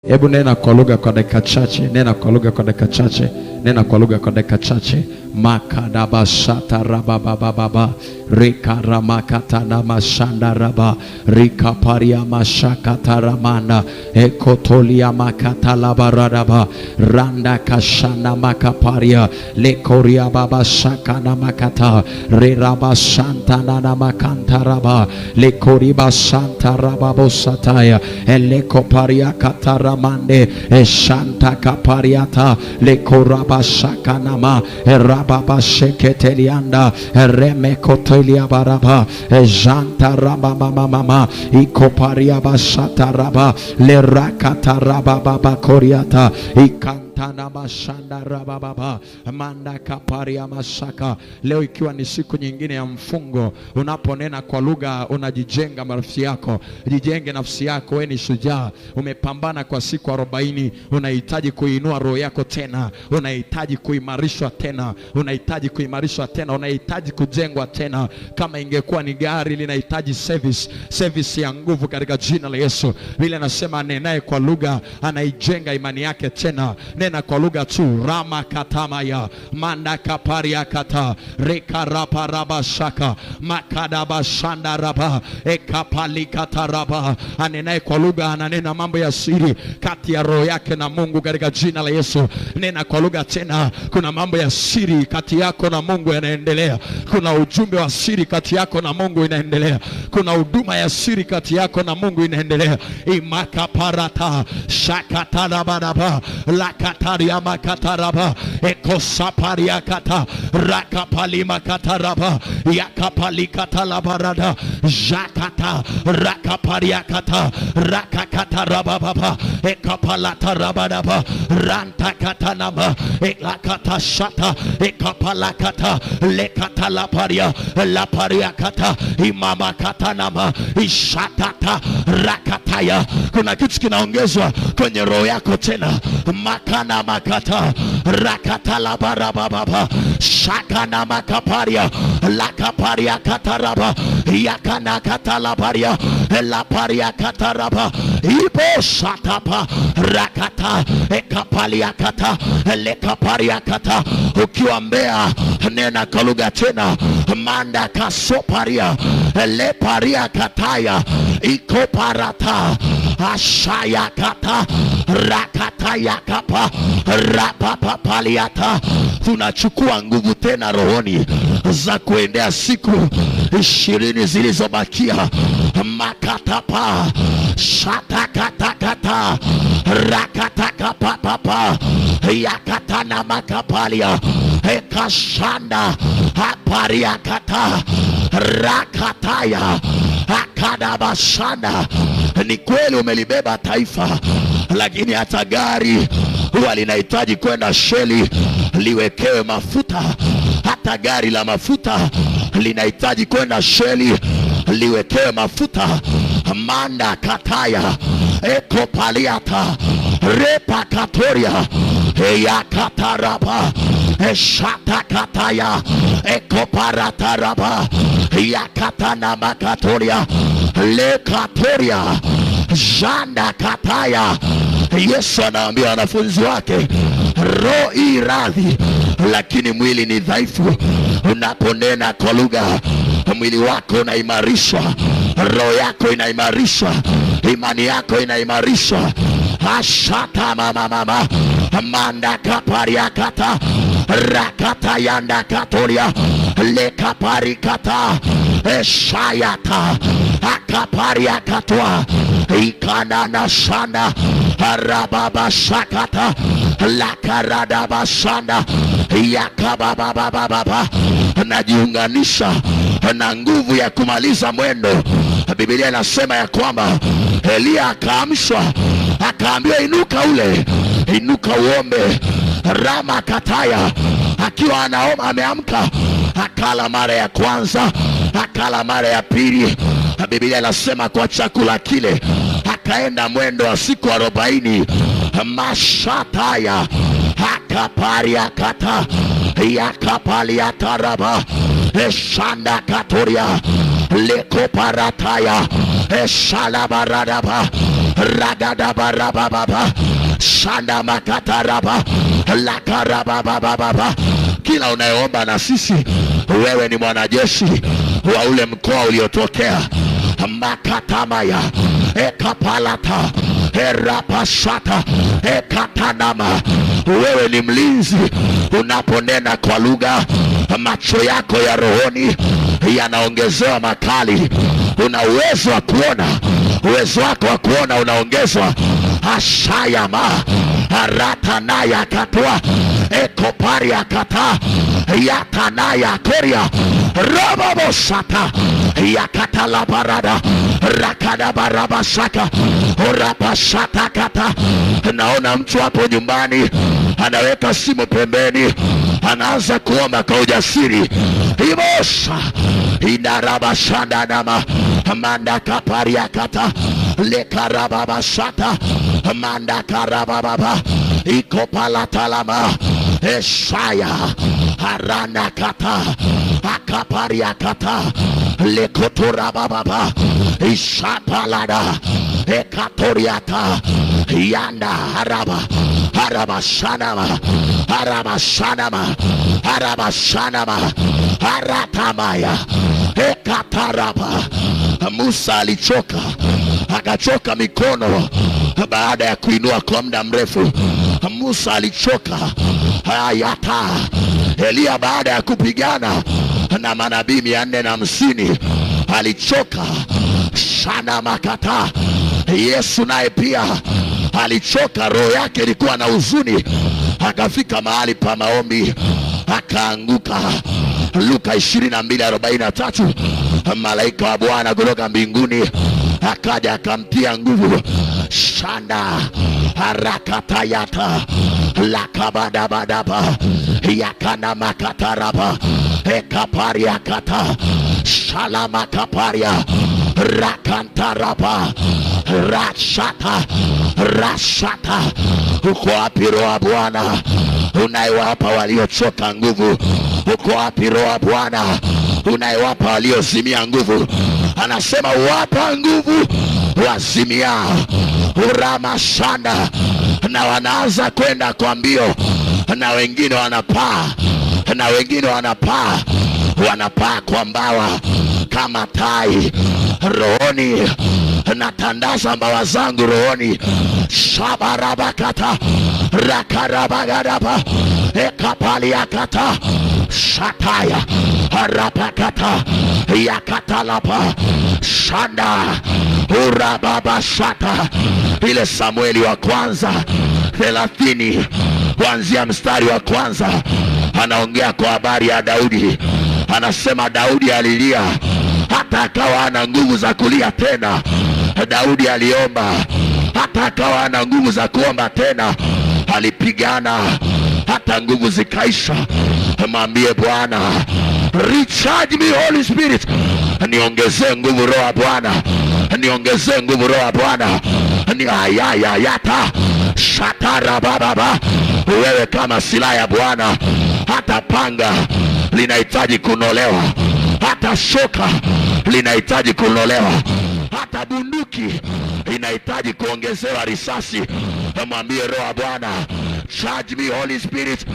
Hebu nena kwa lugha kwa dakika chache, nena kwa lugha kwa dakika chache, nena kwa lugha kwa dakika chache. Makadaba shata rabababa rika ramakata na mashanda raba rika paria mashakata ramanda ekotolia makata labaradaba randa kashana makaparia lekoria baba shaka na makata reraba shanta na makanta raba lekoriba shanta raba sataya elekoparia kataramande eshanta kapariata lekoraba shaka nama Rababa sheketelianda remekotelia baraba janta raba mama ikoparia bashata raba le rakata raba baba koriata ikantana mashanda raba baba manda kaparia mashaka. Leo ikiwa ni siku nyingine ya mfungo, unaponena kwa lugha unajijenga nafsi yako. Jijenge nafsi yako, wewe ni shujaa. Umepambana kwa siku 40, unahitaji kuinua roho yako tena, unahitaji kuimarishwa tena, unahitaji kuimarishwa tena, unahitaji kujengwa tena. Kama ingekuwa ni gari linahitaji service ya nguvu katika jina la Yesu. Vile anasema nenaye kwa lugha anaijenga imani yake tena. Nena kwa lugha tu. Rama katamaya manda kaparia kata reka rapa raba shaka makadaba shanda raba ekapali kata raba. Anenaye kwa lugha ananena mambo ya siri kati ya roho yake na Mungu katika jina la Yesu. Nena kwa lugha tena. Kuna mambo ya siri kati yako na Mungu yanaendelea. Kuna ujumbe wa siri kati yako na Mungu inaendelea. Kuna huduma ya siri kati yako na Mungu inaendelea. Imakaparata shakatarababa lakataria makataraba ekosaparia kata rakapalima kataraba yakapalikatalaba jakata rakaparia kata rakakatarababa ekapalatarababa rantakatanaba ekakata shata ekapalakata lekata laparia laparia kata imama katanama ishatata rakataya. Kuna kitu kinaongezwa kwenye roho yako tena. Makana makata rakata labarababa shakana makaparia lakaparia kataraba yakana katalaparia laparia kataraba ipo shatapa rakata ekapalia kata lekaparia kata. Ukiwa Mbeya nena kwa lugha tena. Manda kasoparia leparia kataya ikoparata ashaya kata rakata yakapa rapapapaliata. Tunachukua nguvu tena rohoni za kuendea siku 20 zilizobakia. Makatapa shatakatakata rakatakapapapa yakatana makapalia ekashanda aparia kata rakataya akadabashanda. Ni kweli umelibeba taifa, lakini hata gari huwa linahitaji kwenda sheli liwekewe mafuta. Hata gari la mafuta linahitaji kwenda sheli liwekewe mafuta. Manda kataya ekopaliata repa katoria yakataraba eshata kataya ekoparataraba yakatana makatoria lekatoria janda kataya. Yesu anaambia wanafunzi wake, roho i radhi lakini mwili ni dhaifu. Unaponena kwa lugha mwili wako unaimarishwa, roho yako inaimarishwa, imani yako inaimarishwa. Ashata mama manda kaparia kata rakata yanda katoria lekapari kata eshayata akaparia katwa ikana na shanda arababa shakata lakarada bashanda yakababababa. Najiunganisha na nguvu ya kumaliza mwendo. Biblia inasema ya kwamba Elia akaamshwa akaambiwa inuka ule, inuka uombe. Rama kataya akiwa anaomba ameamka, akala mara ya kwanza, akala mara ya pili. Biblia inasema kwa chakula kile akaenda mwendo wa siku 40. Mashataya akaparia kata yakapalia taraba eshanda katoria lekoparataya eshalabaradaba ragada barababa shanda makataraba lakarababa. Kila unayeomba na sisi, wewe ni mwanajeshi wa ule mkoa uliotokea. Makatamaya ekapalata erapashata ekatanama. Wewe ni mlinzi unaponena kwa lugha. Macho yako ya rohoni yanaongezewa makali. Una uwezo wa kuona, uwezo wako wa kuona unaongezwa. Ashayama aratanaya katua ekoparia kata yatanaya koria rababosata yakatala barada rakada barabasaka orapashata kata. Naona mtu hapo nyumbani anaweka simu pembeni, anaanza kuomba kwa ujasiri. Imosha inarabashanda nama manda kaparia kata lekarababashata manda karababa ikopalatalama eshaya harana kata akaparia kata lekotorababa ishapalada ekatoriata yanda haraba harabashanama harabashanama harabashanama haratamaya ekataraba. Musa alichoka, akachoka mikono baada ya kuinua kwa muda mrefu. Musa alichoka hayata. Elia baada ya kupigana na manabii 450 alichoka shana makata. Yesu naye pia alichoka, roho yake ilikuwa na huzuni, akafika mahali pa maombi akaanguka. Luka 22:43. Malaika wa Bwana kutoka mbinguni akaja akamtia nguvu. Shanda harakatayata lakabadabadaba yakana makataraba ekaparia kata shalama kaparia rakantaraba rashata rashata. Uko wapi roho wa Bwana unayewapa waliochoka nguvu? Uko wapi roho wa Bwana unayewapa waliozimia nguvu? Anasema wapa nguvu wazimia uramashanda, na wanaanza kwenda kwa mbio, na wengine wanapaa, na wengine wanapaa, wanapaa kwa mbawa kama tai. Rohoni natandaza mbawa zangu rohoni. Shabarabakata rakarabagadaba ekapaliakata shataya harapakata yakatalapa shanda urababa shata. Ile Samueli wa kwanza 30 kuanzia mstari wa kwanza anaongea kwa habari ya Daudi. Anasema Daudi alilia hata akawa ana nguvu za kulia tena. Daudi aliomba hata akawa ana nguvu za kuomba tena. Alipigana hata nguvu zikaisha. Mwambie Bwana, recharge me Holy Spirit, niongezee nguvu roho ya Bwana, niongezee nguvu roho ya Bwana. Ni ayaya yata shatara baba. Wewe kama silaha ya Bwana, hata panga linahitaji kunolewa, hata shoka linahitaji kunolewa, hata bunduki inahitaji kuongezewa risasi. Mwambie roho ya Bwana, charge me Holy Spirit,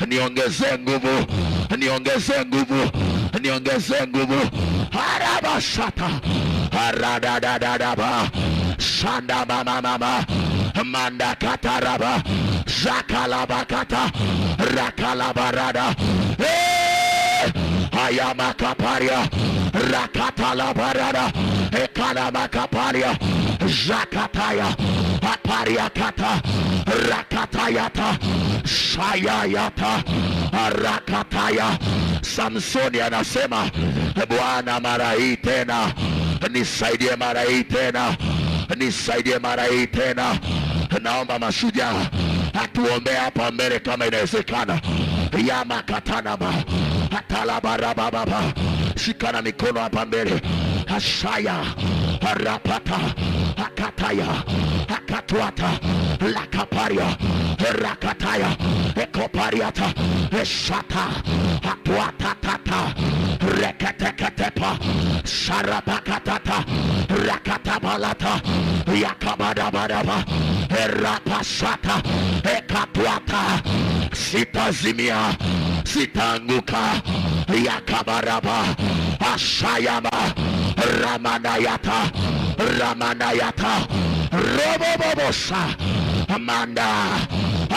niongezee nguvu, niongezee nguvu, niongezee nguvu. Harabashata haradadadaba shanda mama manda kataraba zakalabakata rakalabarada ayama kaparia rakatalabarada ekalama kaparia zakataya aparia kata rakatayata shayayata rakataya. Samsoni anasema, Bwana mara hii tena nisaidie, mara hii tena nisaidie, mara hii tena. Naomba mashujaa atuombee hapa mbele kama inawezekana. Yama katanaba atalabarababa, shikana mikono hapa mbele. Hashaya harapata akataya akatwata lakaparia rakataya ekopariata eshata atwata tata reketeketepa sarapakatata rakatabalata yakabadabadaba erapasata ekatwata sitazimia sitaanguka yakabaraba ashayama ramanayata robobobosa amanda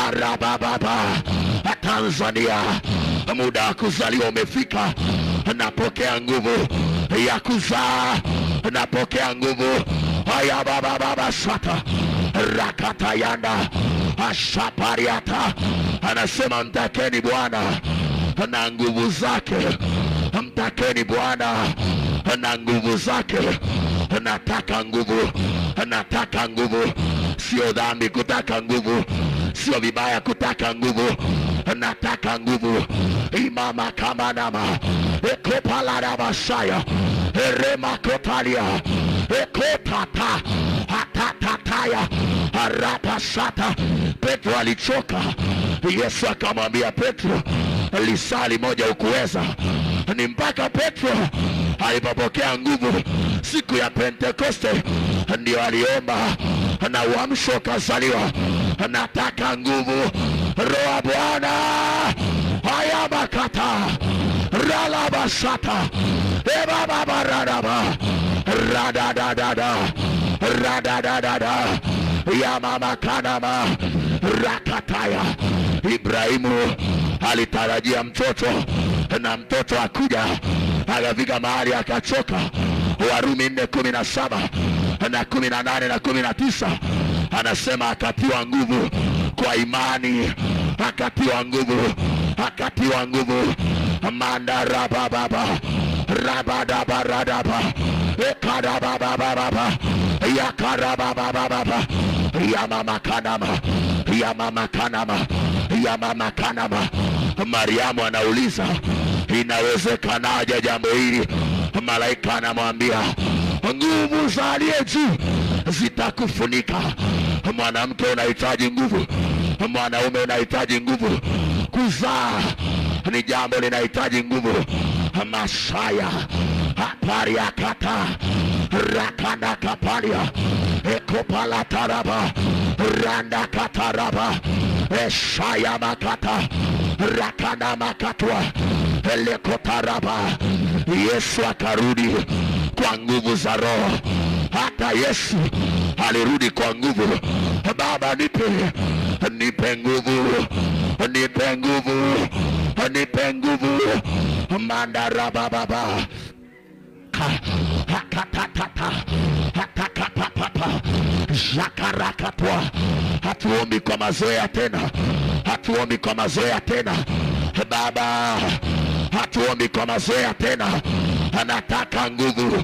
arabababa Tanzania, muda wa kuzaliwa umefika. Napokea nguvu ya kuzaa, napokea nguvu haya baba sata rakatayanda ashapariata. Anasema mtakeni Bwana na nguvu zake, mtakeni Bwana na nguvu zake. Nataka nguvu, nataka nguvu. Sio dhambi kutaka nguvu, sio vibaya kutaka nguvu. Nataka nguvu. Imama kama nama ekopalada basaya erema kotalia ekotata hatatataya harapasata. Petro alichoka. Yesu akamwambia Petro, lisali moja ukuweza. Ni mpaka Petro alipopokea nguvu siku ya Pentekoste ndio aliomba na uamsho kazaliwa. Nataka nguvu. Roho Bwana haya makata ralabasata ebababaradaba radadadada ya mama kanama rakataya. Ibrahimu alitarajia mtoto na mtoto akuja, akafika mahali akachoka. Warumi 4:17 na 18 na 19 anasema akatiwa nguvu kwa imani, akatiwa nguvu, akatiwa nguvu. Mandarababa rabadabaradaba ekadabababa yakarabababa yamama kanama. Mariamu anauliza, inawezekanaje jambo hili? Malaika anamwambia, nguvu za aliye juu zitakufunika. Mwanamke unahitaji nguvu, mwanaume unahitaji nguvu. Kuzaa ni jambo linahitaji nguvu. Masaya aparia kata rakanda kapalia ekopala taraba randa kataraba eshaya makata rakanda makatwa elekotaraba. Yesu akarudi kwa nguvu za Roho. Hata Yesu alirudi kwa nguvu. Baba nipe nguvu, nipe nguvu, nipe nguvu. Mandarababa hakatatata hatakapapapa jakarakatwa. Hatuombi kwa mazoea tena, hatuombi kwa mazoea tena Baba, hatuombi kwa mazoea tena. Nataka nguvu,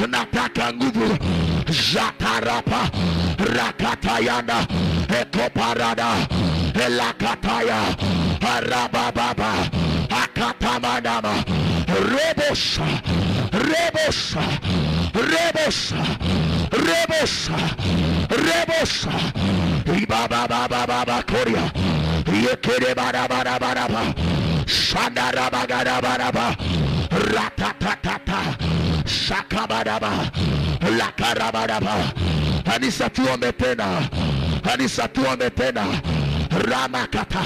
nataka nguvu. Jatarapa rakatayana ekoparada elakataya arabababa akatamanama rebosa rebosa rebosa rebosa rebosa ibababababa koria yekere barabaraba shandarabagarabaraba ratatatata shakabaraba lakarabaraba. Kanisa tuombe tena, kanisa tuombe tena. Ramakata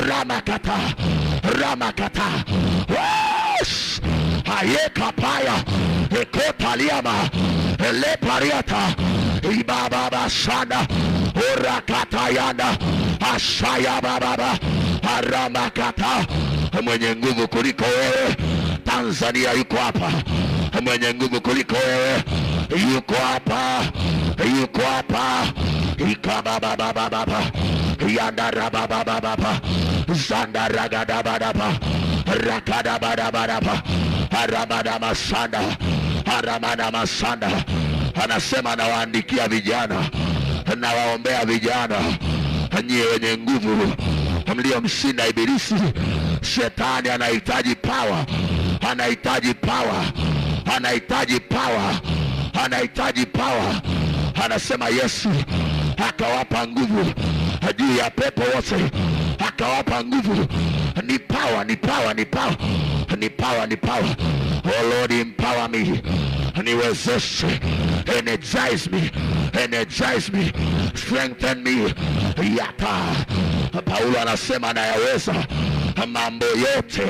ramakata ramakata wash ayekapaya ekotaliama elepariata ibababa shanda urakatayanda ashaya bababa aramakata. Mwenye nguvu kuliko wewe Tanzania yuko hapa. Mwenye nguvu kuliko wewe yuko hapa, yuko hapa. Ikabababababa yandarababababa zandaragadabadaba rakadabadabadaba aramadamashanda aramadamashanda. Anasema nawaandikia vijana, nawaombea vijana, nyie wenye nguvu mliomshinda Ibilisi. Shetani anahitaji power, anahitaji power, anahitaji power, anahitaji power. Anasema Yesu akawapa nguvu juu juu ya pepo wote, akawapa nguvu. Ni power, ni power, ni power, ni power, ni power. Oh Lord, empower me, niwezeshe, energize me, energize me, strengthen me. Yata Paulo anasema nayaweza mambo yote,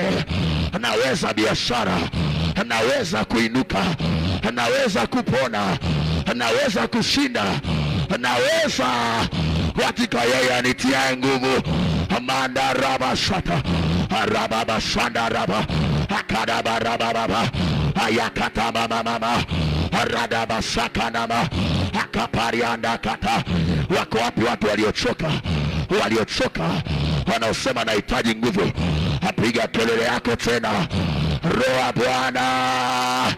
naweza biashara, naweza kuinuka, naweza kupona, naweza kushinda, naweza katika yeye anitia nguvu. Amanda raba shata araba shanda raba akadaba raba ayakata mama arada sakanama akaparianda kata. Wako wapi watu waliochoka, waliochoka, wanaosema nahitaji nguvu? Apiga kelele yako tena. Roho Bwana,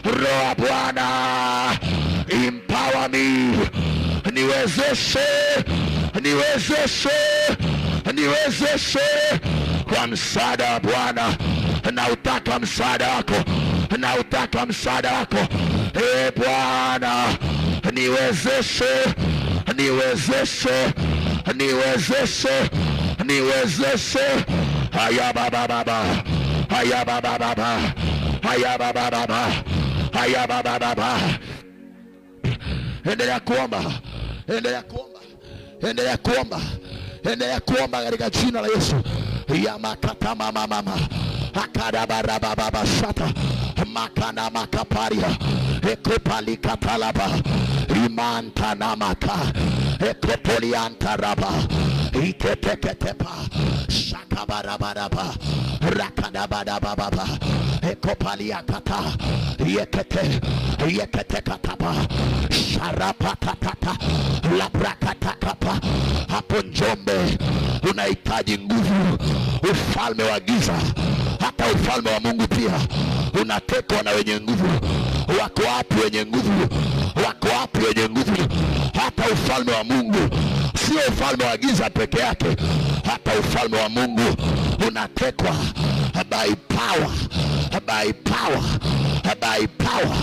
Roho Bwana, empower me, niwezeshe, niwezeshe, niwezeshe kwa msaada wa Bwana. Na utaka msaada wako, na utaka msaada wako. Bwana, niwezeshe, niwezeshe, niwezeshe, niwezeshe. Haya baba baba, haya baba baba, haya baba baba, haya baba baba. Endelea kuomba, endelea kuomba, endelea kuomba, endelea kuomba katika jina la Yesu. Yamakata mama mama akadabara baba shata makana makaparia ekopali katalaba imanta namaka ekopolianta raba iketeketepa shakabarabaraba rakadabadababa ekopalia kata yekete yekete kataba sharapatata labrakatakapa. Hapo Njombe unahitaji nguvu. Ufalme wa giza, hata ufalme wa Mungu pia unatekwa na wenye nguvu. Wako wapi wenye nguvu? Wako wapi wenye nguvu? Hata ufalme wa Mungu, sio ufalme wa giza peke yake, hata ufalme wa Mungu unatekwa by power, by power, by power.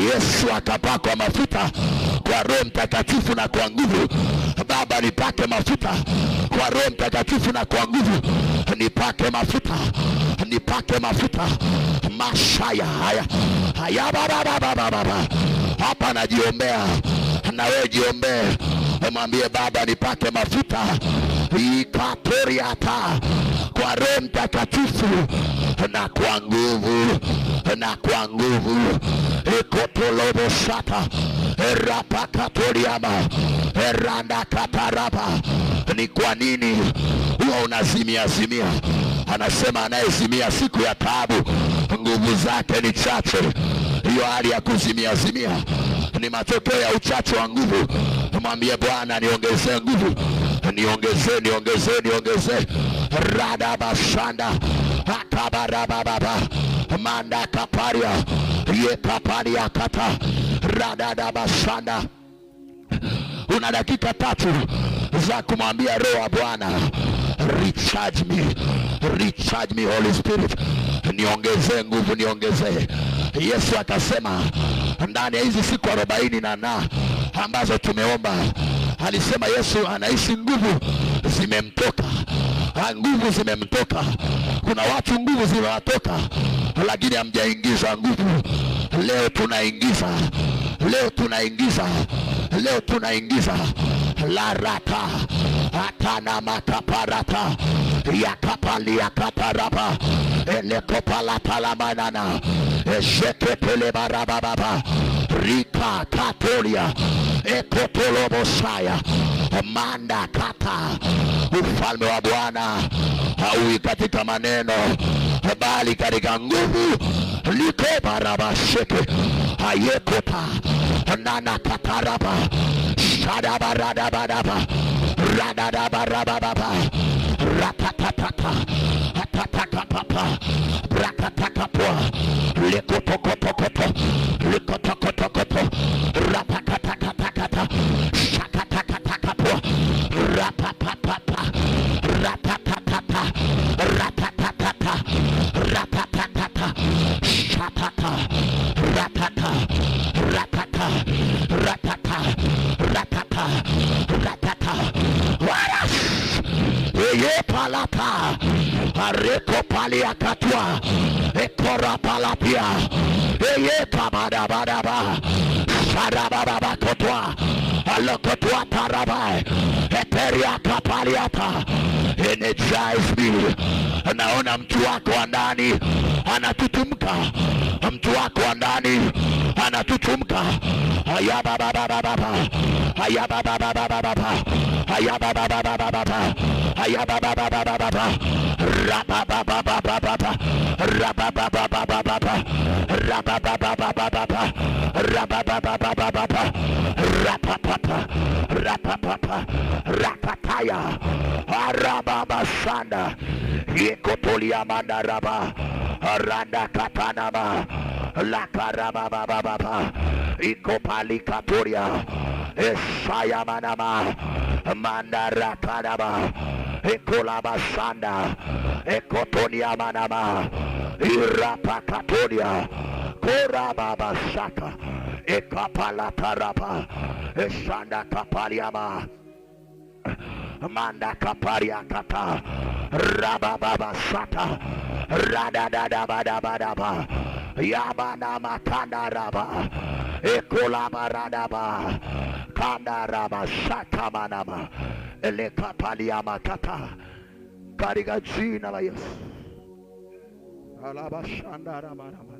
Yesu akapakwa mafuta kwa Roho Mtakatifu na kwa nguvu. Baba, nipake mafuta kwa Roho Mtakatifu na kwa nguvu. Nipake mafuta, nipake mafuta. Mashaya haya haya baba. Hapa najiombea, na wewe jiombee. Mwambie Baba, nipake mafuta ikatoriata kwa Roho Mtakatifu na kwa nguvu, na kwa nguvu. Ekotolobo shata erapakatoriama eranda kataraba. Ni kwa nini huwa unazimia zimia? Anasema anayezimia siku ya taabu nguvu zake ni chache. Hiyo hali ya kuzimia zimia ni matokeo ya uchache wa nguvu. Mwambie Bwana, niongezee nguvu, niongezee, niongezee, niongezee. Rada bashanda akabarababa manda kaparia ye kaparia kata rada bashanda. Una dakika 3 za kumwambia Roho wa Bwana, recharge me, recharge me Holy Spirit, niongezee nguvu, niongezee. Yesu akasema ndani ya hizi siku 40 na ambazo tumeomba, alisema Yesu anaishi nguvu zimemtoka, nguvu zimemtoka. Kuna watu nguvu zimewatoka lakini hamjaingiza nguvu. Leo tunaingiza, leo tunaingiza, leo tunaingiza. La rata atana makaparata yakapali yakataraba elekopala talamanana eshekepele barababa rika katolia ekotolobosaya manda kata. Ufalme wa Bwana haui katika maneno bali katika nguvu. Liko barabasheke ayekota nana kataraba shadabaradabadaba radadabarababa ratatatata atatakapapa brakatakapwa likotokotokoto likotokotokoto rapatakatakata shakatakatakapwa rapapapapa ratatatata ratatatata ratatatata shatata ratata ratata ratata ratata ratata. ye palata areko palia katwa ekora palapia ye tabada badaba sarababa kotwa alokotwa taraba eperia kapaliata. Energize me. Naona mtu wako wa ndani anatutumka, mtu wako wa ndani anatutumka. Ayaba baba baba, ayaba baba baba, ayaba baba baba, ayaba baba baba, raba baba baba, raba baba baba, raba baba baba, raba baba baba, rapa papa, rapa papa, rakataya, araba sanda, yekotolia mandaraba, aranda katanaba, lakaraba baba baba, ikopali katoria, esaya manama, mandara kanaba, ekolaba sanda, ekotonia manama, irapa katoria, koraba basaka, ekapala tarapa, esanda kapaliama, manda kaparia kata, rababa sata, rada dada bada bada ba, yabana makanda raba, ekolama radaba, kanda raba shaka manama, elekapalia makata, katika jina la Yesu. Alaba shanda raba raba.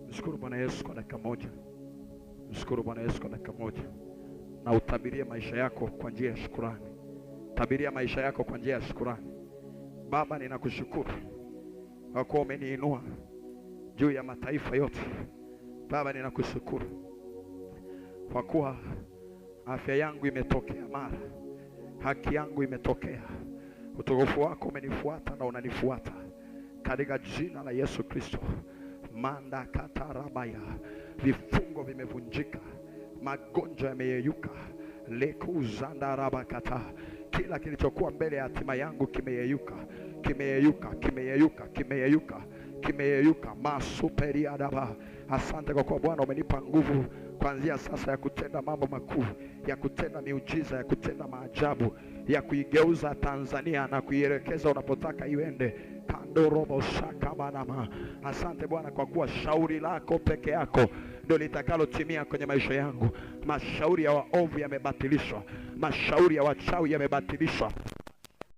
Mshukuru Bwana Yesu kwa dakika moja. Mshukuru Bwana Yesu kwa dakika moja. Na utabirie maisha yako kwa njia ya shukrani. Tabiria maisha yako kwa njia ya shukrani. Baba, ninakushukuru kwa kuwa umeniinua juu ya mataifa yote. Baba, ninakushukuru kwa kuwa afya yangu imetokea mara, haki yangu imetokea, utukufu wako umenifuata na unanifuata katika jina la Yesu Kristo. Manda katarabaya, vifungo vimevunjika, magonjwa yameyeyuka, lekuzanda rabakata, kila kilichokuwa mbele ya hatima yangu kimeyeyuka, kimeyeyuka, kimeyeyuka, kimeyeyuka, kimeyeyuka, masuperia daba. Asante kwa kuwa Bwana umenipa nguvu kuanzia sasa ya kutenda mambo makuu, ya kutenda miujiza, ya kutenda maajabu, ya kuigeuza Tanzania na kuielekeza unapotaka iende. Kandorobo shaka manama. Asante Bwana kwa kuwa shauri lako peke yako ndio litakalotimia kwenye maisha yangu. Mashauri ya waovu yamebatilishwa, mashauri ya wachawi yamebatilishwa,